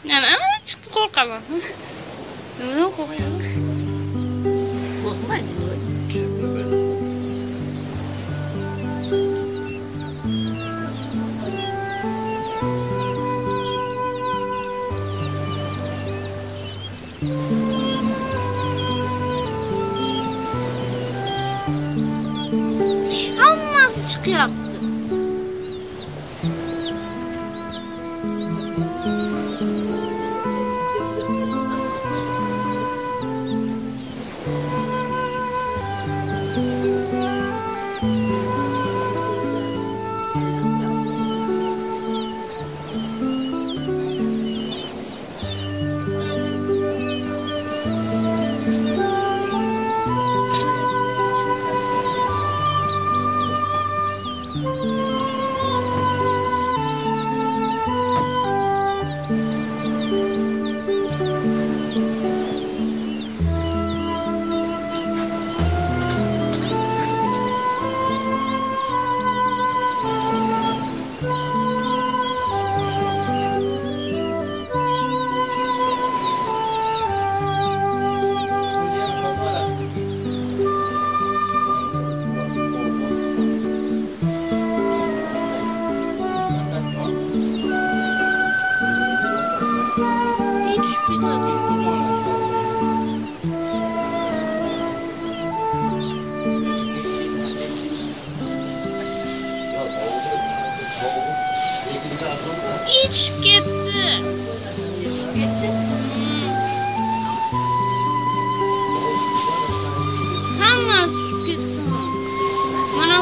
Yani ama çıktı korkamam. Ne korkuyorum? Korkmayın. Hammasi chiqyapti. İçip gitti. Hammasi tushib ketdi. Mana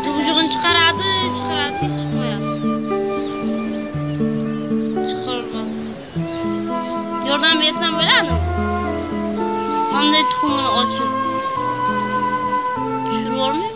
dug'ug'ini chiqaradi, hech chiqmayapti. Chiqarmadi. Yordam bersam bo'ladimi? Qanday tuxumini ochib tushirib yubormayman.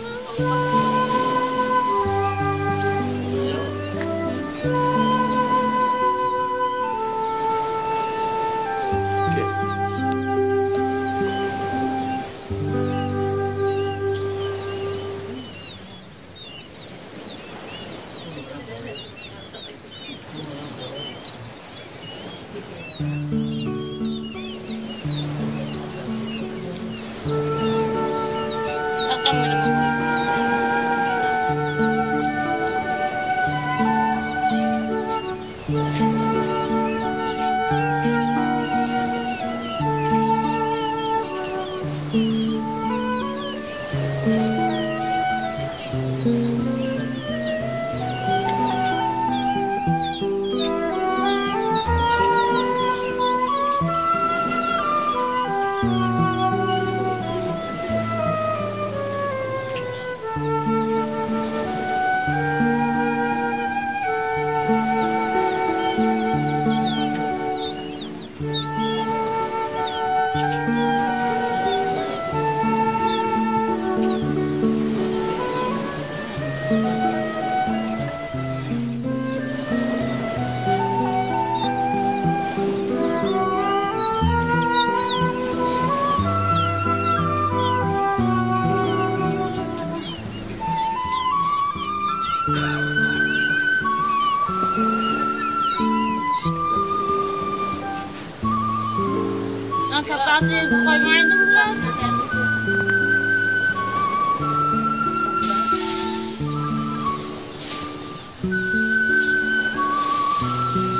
Tatlısı ezip koymaydı bunlar.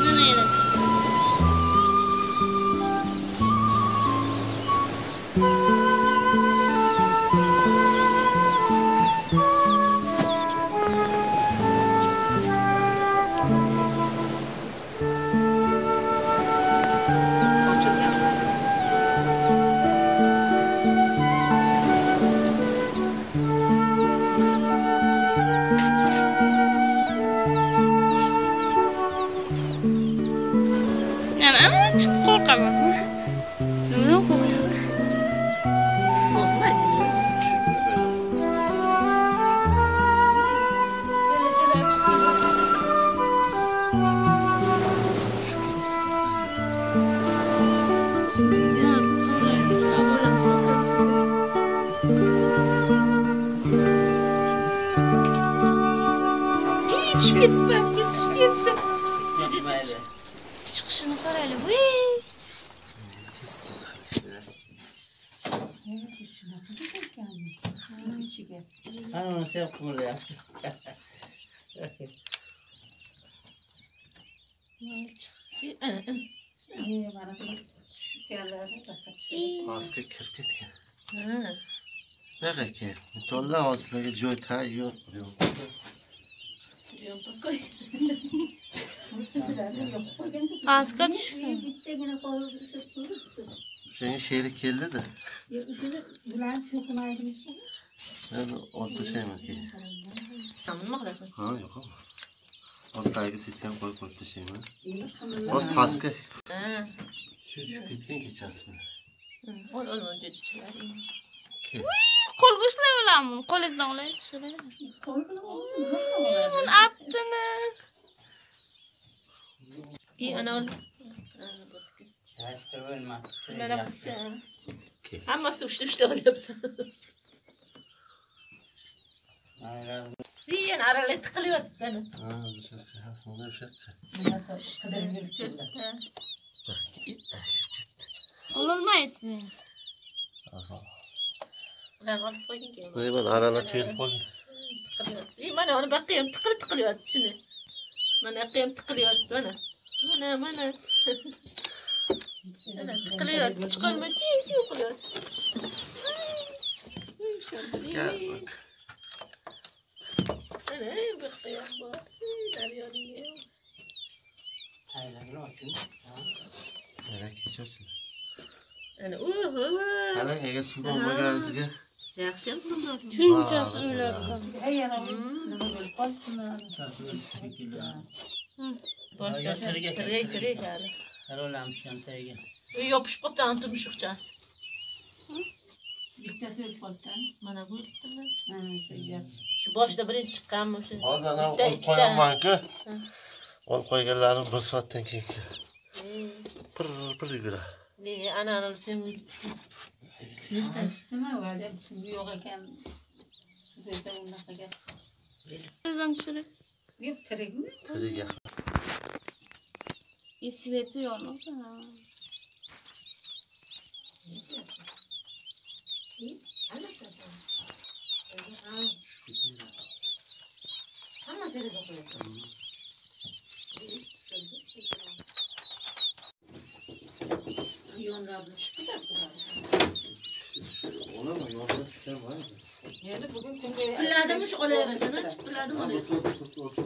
Nereye? Yani çıktı korkamam. Ne korkuyor? Düşüp gitti, basket düşüp gitti. chiqishini qaraylik. Voy! Tez qilishdi. Ana uni sevib qo'yapti. Pastga kirib ketgan. Naqaki, to'lla ostiga joy tayyor. Pastga tushgan. Shunga sherik keldi-da. Yani orta şey mi ki? Nima qilasan? Ha, yo'q. Ostiga setgan qo'yib orta şey mi? Ost pastga. Ha. Tushib ketgan kechasi bilan. Ol jo'jichilar. Qo'lga ushlab olaman. Qo'lingizdan olay. Mun aptini. Ana ol. Mana qisha. Hammasi uchta olyapsan. Yana aralay tiqilyapti ana. Ha, o'sha aslında o'sha. Ololmaysiz. Asal. Ular olib qo'ying keyin. Ne ben arala tüyüp koyayım. Mana uni baqiyam tiqilyapti shuni. Mana qiyam tiqilyapti mana. Mana. Ana tiqilyapti. Chiqolma chiv qilyapti. Gel bak. Ana bu qiyam bor. Daryoning. Merak geçiyorsun. Ana Hala eğer su olmaganizga. yaxshim so'zlar. Shunchasi o'yladi. Boshdan tirik hali. Harolamishgan tagiga. Yopishib qolgan tumshuqchasi. Bittasi o'lib qolgan. Mana bu yerda. Ha, shu gap. Shu boshda birinchi chiqqanmi o'sha? Hozir ana olib qo'yaman-ku. Olib qo'yganlarim 1 soatdan keyin. Bir yuguradi. Ne ana sen Nima bo'ldi? Suv yo'q ekan. Desa unaqa gap. Sizdan tushirib. Yo'q, tirikmi? Tirik. Sveti yo'qmi? Hammasi rezon qilasan. Yonlardan chiqib ketadi. Ona mı yolda çıkan var mı? Endi bugun Chipilladim shu olayarasan, chipilladim olayarasan. Otur.